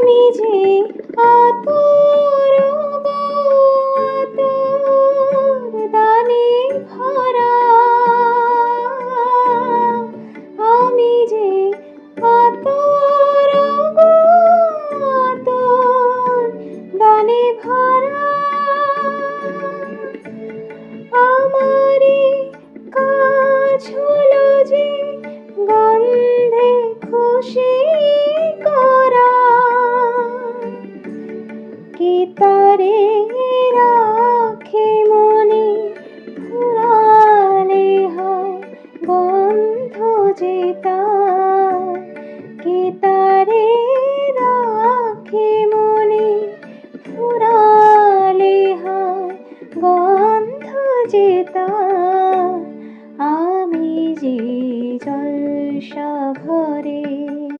আমি যে আতর গো আতর দানে ভরা, আমি যে আতর গো আতর দানে ভরা। আমারি কাজ হলো যে গন্ধে খুশি করা, কে তারে রাখে মনে ফুরালে হয় গন্ধ যে তার, কে তারে রাখে মনে ফুরালে হয় গন্ধ যে তার। আমি যে জলসা ভরে